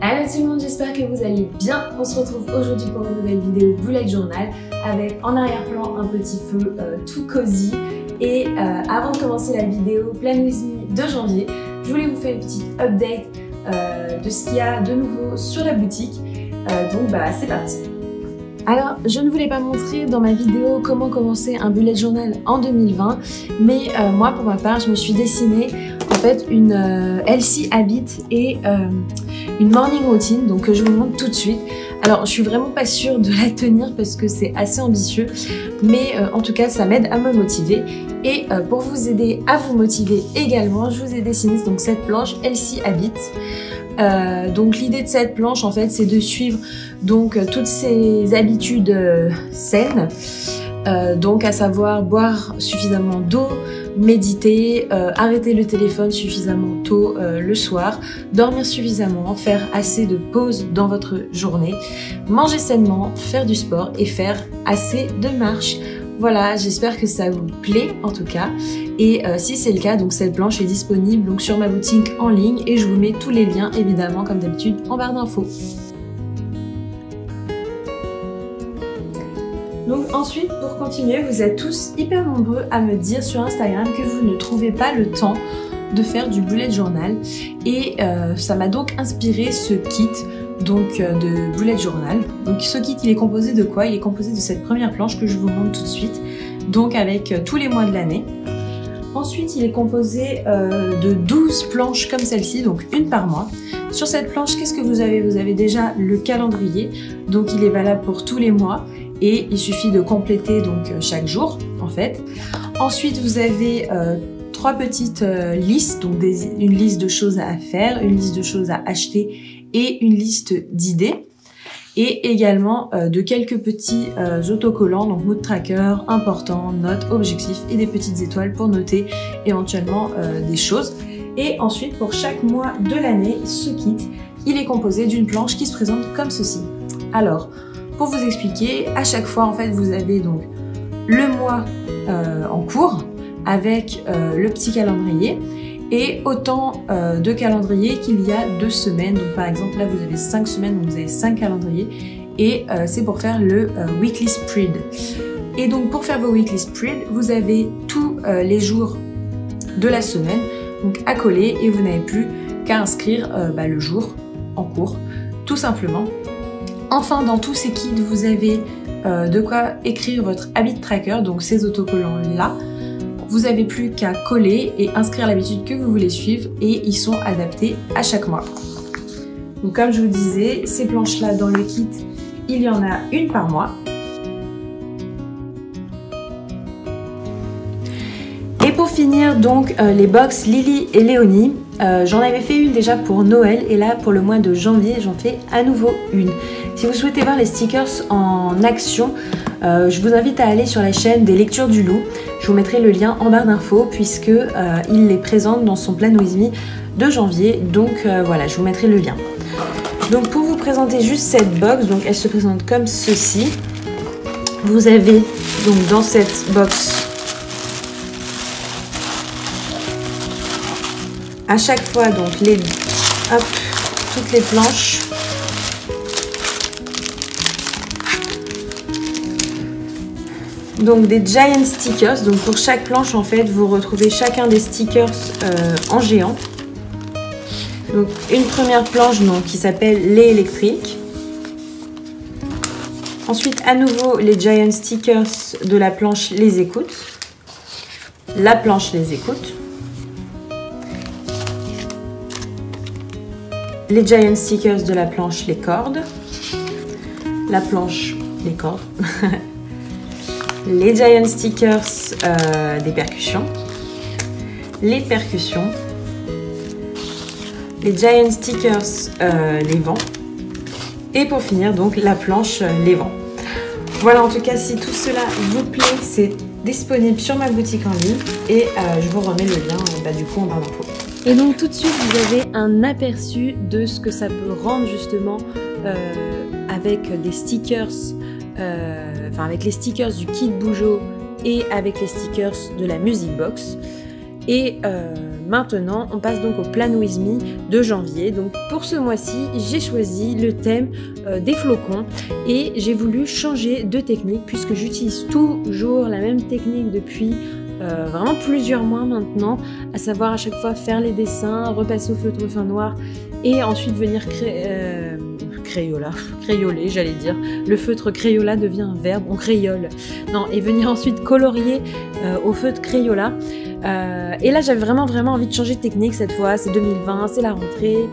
Hello tout le monde, j'espère que vous allez bien. On se retrouve aujourd'hui pour une nouvelle vidéo bullet journal avec en arrière-plan un petit feu tout cosy. Et avant de commencer la vidéo Plan With Me de janvier, je voulais vous faire une petite update de ce qu'il y a de nouveau sur la boutique. Donc c'est parti. Alors, je ne voulais pas montrer dans ma vidéo comment commencer un bullet journal en 2020, mais moi, pour ma part, je me suis dessiné en fait une healthy habit et une morning routine, donc que je vous montre tout de suite. Alors, je suis vraiment pas sûre de la tenir parce que c'est assez ambitieux, mais en tout cas, ça m'aide à me motiver. Et pour vous aider à vous motiver également, je vous ai dessiné donc cette planche healthy habit. Donc l'idée de cette planche en fait c'est de suivre donc toutes ces habitudes saines, donc à savoir boire suffisamment d'eau, méditer, arrêter le téléphone suffisamment tôt le soir, dormir suffisamment, faire assez de pauses dans votre journée, manger sainement, faire du sport et faire assez de marche. Voilà, j'espère que ça vous plaît en tout cas. Et si c'est le cas, donc cette planche est disponible donc sur ma boutique en ligne et je vous mets tous les liens évidemment comme d'habitude en barre d'infos. Donc ensuite, pour continuer, vous êtes tous hyper nombreux à me dire sur Instagram que vous ne trouvez pas le temps de faire du bullet journal et ça m'a donc inspiré ce kit donc de bullet journal. Donc ce kit il est composé de quoi? Il est composé de cette première planche que je vous montre tout de suite, donc avec tous les mois de l'année. Ensuite il est composé de 12 planches comme celle-ci, donc une par mois. Sur cette planche qu'est-ce que vous avez? Vous avez déjà le calendrier, donc il est valable pour tous les mois et il suffit de compléter donc chaque jour en fait. Ensuite vous avez trois petites listes, donc une liste de choses à faire, une liste de choses à acheter et une liste d'idées, et également de quelques petits autocollants, donc mood tracker, important, notes, objectifs et des petites étoiles pour noter éventuellement des choses. Et ensuite pour chaque mois de l'année, ce kit il est composé d'une planche qui se présente comme ceci. Alors pour vous expliquer, à chaque fois en fait vous avez donc le mois en cours avec le petit calendrier et autant de calendriers qu'il y a de semaines. Donc par exemple là vous avez 5 semaines, donc vous avez 5 calendriers et c'est pour faire le weekly spread. Et donc pour faire vos weekly spread, vous avez tous les jours de la semaine donc à coller et vous n'avez plus qu'à inscrire le jour en cours tout simplement. Enfin dans tous ces kits vous avez de quoi écrire votre habit tracker, donc ces autocollants là. Vous n'avez plus qu'à coller et inscrire l'habitude que vous voulez suivre et ils sont adaptés à chaque mois. Donc comme je vous disais, ces planches là dans le kit, il y en a une par mois. Et pour finir donc les box Lily et Léonie, j'en avais fait une déjà pour Noël et là pour le mois de janvier j'en fais à nouveau une. Si vous souhaitez voir les stickers en action, je vous invite à aller sur la chaîne des Lectures du Loup. Je vous mettrai le lien en barre d'infos puisque il les présente dans son Plan With Me de janvier. Donc voilà, je vous mettrai le lien. Donc pour vous présenter juste cette box, donc elle se présente comme ceci. Vous avez donc dans cette box à chaque fois donc toutes les planches. Donc des giant stickers, donc pour chaque planche en fait vous retrouvez chacun des stickers en géant. Donc une première planche donc, qui s'appelle les électriques. Ensuite à nouveau les giant stickers de la planche les écoutes. La planche les écoutes. Les giant stickers de la planche les cordes. La planche les cordes. Les giant stickers des percussions, les percussions, les giant stickers les vents et pour finir donc la planche les vents. Voilà, en tout cas si tout cela vous plaît, c'est disponible sur ma boutique en ligne et je vous remets le lien du coup en barre d'infos. Et donc tout de suite vous avez un aperçu de ce que ça peut rendre justement avec des stickers. Avec les stickers du kit Bougeot et avec les stickers de la Music Box. Et maintenant, on passe donc au Plan With Me de janvier. Donc pour ce mois-ci, j'ai choisi le thème des flocons et j'ai voulu changer de technique puisque j'utilise toujours la même technique depuis vraiment plusieurs mois maintenant, à savoir à chaque fois faire les dessins, repasser au feutre fin noir et ensuite venir crayoler, j'allais dire. Le feutre Crayola devient un verbe, on crayole. Non, et venir ensuite colorier au feutre Crayola. Et là, j'avais vraiment envie de changer de technique cette fois. C'est 2020, c'est la rentrée.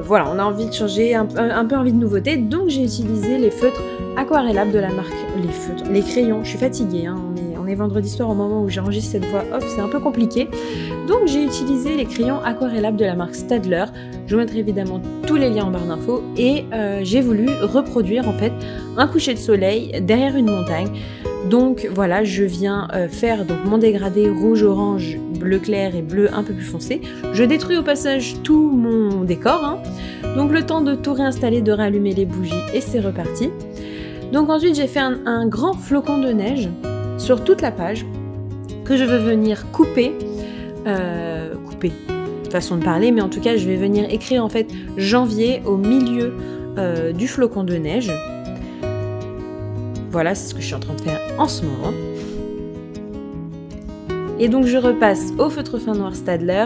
Voilà, on a envie de changer, un peu envie de nouveauté. Donc, j'ai utilisé les feutres aquarellables de la marque. Les crayons. Je suis fatiguée, hein, on est vendredi soir au moment où j'enregistre cette voix off, c'est un peu compliqué. Donc j'ai utilisé les crayons aquarellables de la marque Staedtler. Je vous mettrai évidemment tous les liens en barre d'infos. Et j'ai voulu reproduire en fait un coucher de soleil derrière une montagne. Donc voilà, je viens faire donc mon dégradé rouge, orange, bleu clair et bleu un peu plus foncé. Je détruis au passage tout mon décor. Hein. Donc le temps de tout réinstaller, de rallumer les bougies et c'est reparti. Donc ensuite j'ai fait un grand flocon de neige sur toute la page que je veux venir couper, façon de parler, mais en tout cas je vais venir écrire en fait janvier au milieu du flocon de neige. Voilà, c'est ce que je suis en train de faire en ce moment. Et donc je repasse au feutre fin noir Staedtler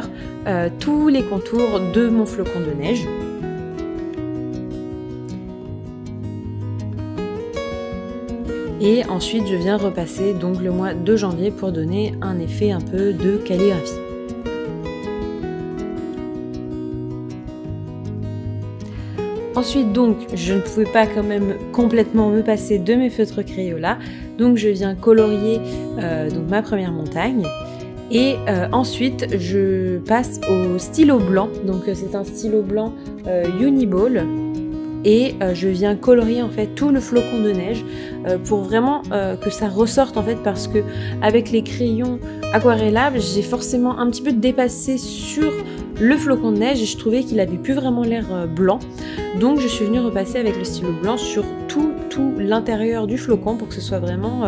tous les contours de mon flocon de neige. Et ensuite, je viens repasser donc le mois de janvier pour donner un effet un peu de calligraphie. Ensuite, donc, je ne pouvais pas quand même complètement me passer de mes feutres Crayola. Donc, je viens colorier donc ma première montagne. Et ensuite, je passe au stylo blanc. Donc, c'est un stylo blanc Uniball. Et je viens colorier en fait tout le flocon de neige pour vraiment que ça ressorte en fait, parce que avec les crayons aquarellables j'ai forcément un petit peu dépassé sur le flocon de neige et je trouvais qu'il avait plus vraiment l'air blanc, donc je suis venue repasser avec le stylo blanc sur tout l'intérieur du flocon pour que ce soit vraiment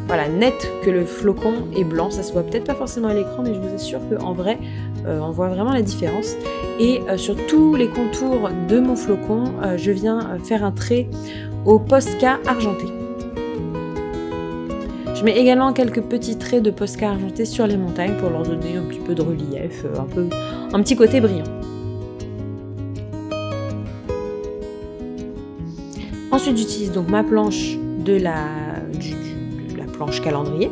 voilà, net, que le flocon est blanc. Ça se voit peut-être pas forcément à l'écran, mais je vous assure qu'en vrai on voit vraiment la différence. Et sur tous les contours de mon flocon, je viens faire un trait au Posca argenté. Je mets également quelques petits traits de Posca argenté sur les montagnes pour leur donner un petit peu de relief, un petit côté brillant. Ensuite, j'utilise donc ma planche de la planche calendrier.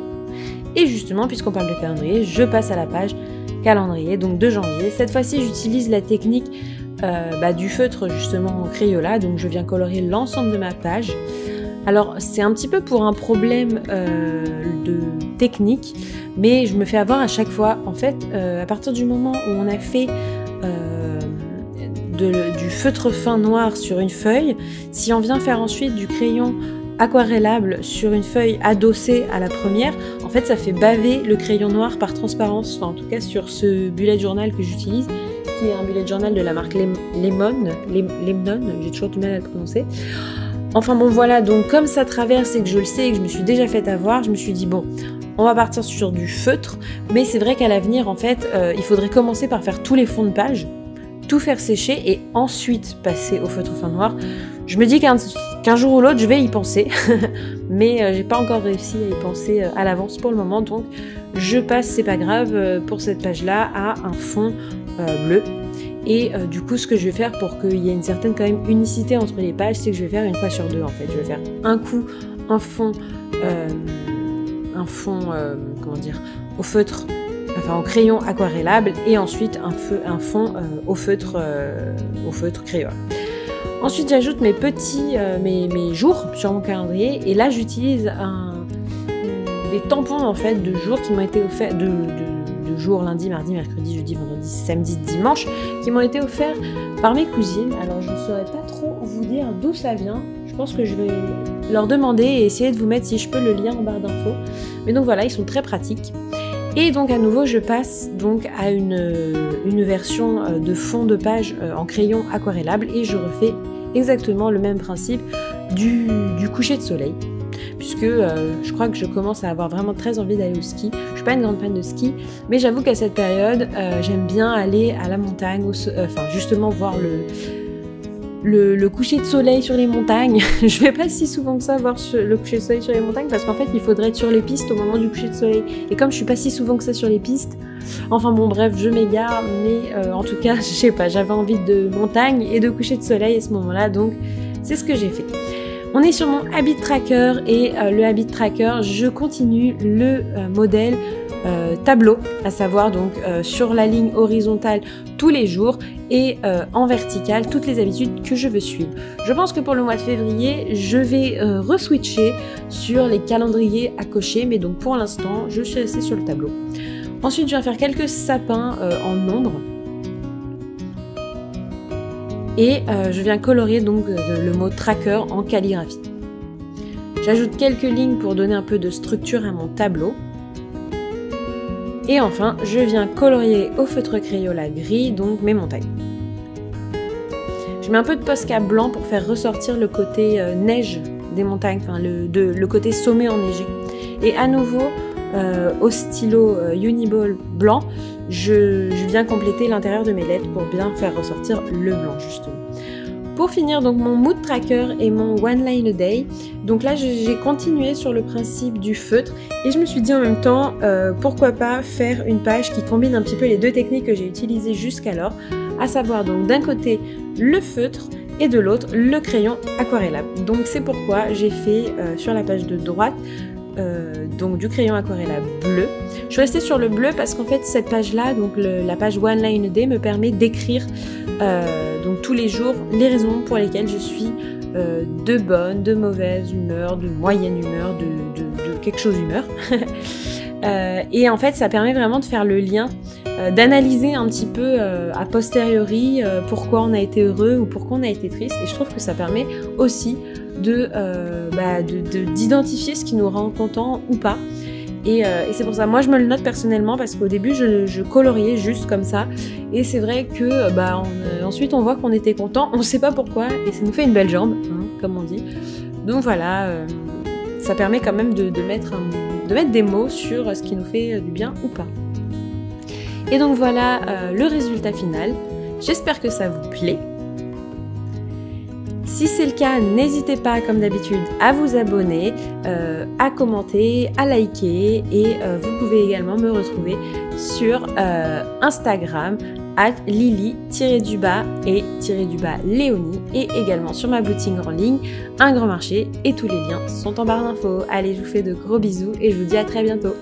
Et justement, puisqu'on parle de calendrier, je passe à la page calendrier, donc de janvier. Cette fois-ci, j'utilise la technique du feutre justement Crayola, donc je viens colorier l'ensemble de ma page. Alors, c'est un petit peu pour un problème de technique, mais je me fais avoir à chaque fois. En fait, à partir du moment où on a fait du feutre fin noir sur une feuille, si on vient faire ensuite du crayon aquarellable sur une feuille adossée à la première, en fait ça fait baver le crayon noir par transparence, enfin en tout cas sur ce bullet journal que j'utilise, qui est un bullet journal de la marque Lemnon, j'ai toujours du mal à le prononcer. Enfin bon voilà, donc comme ça traverse et que je le sais et que je me suis déjà fait avoir, je me suis dit bon, on va partir sur du feutre, mais c'est vrai qu'à l'avenir en fait, il faudrait commencer par faire tous les fonds de page, tout faire sécher et ensuite passer au feutre fin noir. Je me dis qu'un jour ou l'autre, je vais y penser, mais j'ai pas encore réussi à y penser à l'avance pour le moment, donc je passe, c'est pas grave, pour cette page-là, à un fond bleu. Et du coup, ce que je vais faire pour qu'il y ait une certaine quand même unicité entre les pages, c'est que je vais faire une fois sur deux en fait. Je vais faire un coup un fond comment dire, au feutre, enfin au crayon aquarellable, et ensuite un fond au feutre crayon. Ensuite, j'ajoute mes petits mes jours sur mon calendrier, et là j'utilise des tampons en fait de jours qui m'ont été offerts, de jours lundi, mardi, mercredi, jeudi, vendredi, samedi, dimanche, qui m'ont été offerts par mes cousines. Alors je ne saurais pas trop vous dire d'où ça vient. Je pense que je vais leur demander et essayer de vous mettre, si je peux, le lien en barre d'infos. Mais donc voilà, ils sont très pratiques. Et donc à nouveau, je passe donc à une version de fond de page en crayon aquarellable, et je refais exactement le même principe du coucher de soleil. puisque je crois que je commence à avoir vraiment très envie d'aller au ski. Je suis pas une grande fan de ski, mais j'avoue qu'à cette période, j'aime bien aller à la montagne, enfin justement voir le coucher de soleil sur les montagnes. Je vais pas si souvent que ça voir le coucher de soleil sur les montagnes parce qu'en fait il faudrait être sur les pistes au moment du coucher de soleil. Et comme je suis pas si souvent que ça sur les pistes, enfin bon bref, je m'égare, mais en tout cas, je sais pas, j'avais envie de montagne et de coucher de soleil à ce moment-là, donc c'est ce que j'ai fait. On est sur mon habit tracker et le habit tracker, je continue le modèle tableau, à savoir donc sur la ligne horizontale tous les jours et en verticale toutes les habitudes que je veux suivre. Je pense que pour le mois de février, je vais re-switcher sur les calendriers à cocher, mais donc pour l'instant, je suis restée sur le tableau. Ensuite, je viens faire quelques sapins en ombre. Et je viens colorier donc le mot tracker en calligraphie. J'ajoute quelques lignes pour donner un peu de structure à mon tableau. Et enfin, je viens colorier au feutre Crayola gris donc mes montagnes. Je mets un peu de Posca blanc pour faire ressortir le côté neige des montagnes, enfin le côté sommet enneigé. Et à nouveau, au stylo Uniball blanc, je viens compléter l'intérieur de mes lettres pour bien faire ressortir le blanc justement. Pour finir donc mon mood tracker et mon one line a day, donc là j'ai continué sur le principe du feutre et je me suis dit en même temps pourquoi pas faire une page qui combine un petit peu les deux techniques que j'ai utilisées jusqu'alors, à savoir donc d'un côté le feutre et de l'autre le crayon aquarellable. Donc c'est pourquoi j'ai fait sur la page de droite donc du crayon aquarellable bleu. Je suis restée sur le bleu parce qu'en fait cette page là, donc la page One Line a Day, me permet d'écrire donc tous les jours les raisons pour lesquelles je suis de bonne, de mauvaise humeur, de moyenne humeur, de quelque chose humeur. Et en fait ça permet vraiment de faire le lien, d'analyser un petit peu a posteriori pourquoi on a été heureux ou pourquoi on a été triste, et je trouve que ça permet aussi d'identifier ce qui nous rend content ou pas. Et c'est pour ça, moi je me le note personnellement parce qu'au début je coloriais juste comme ça et c'est vrai que ensuite on voit qu'on était content, on sait pas pourquoi et ça nous fait une belle jambe, hein, comme on dit. Donc voilà, ça permet quand même de mettre des mots sur ce qui nous fait du bien ou pas. Et donc voilà le résultat final. J'espère que ça vous plaît. Si c'est le cas, n'hésitez pas, comme d'habitude, à vous abonner, à commenter, à liker et vous pouvez également me retrouver sur Instagram @lily_et_léonie et également sur ma boutique en ligne, Un Grand Marché, et tous les liens sont en barre d'infos. Allez, je vous fais de gros bisous et je vous dis à très bientôt.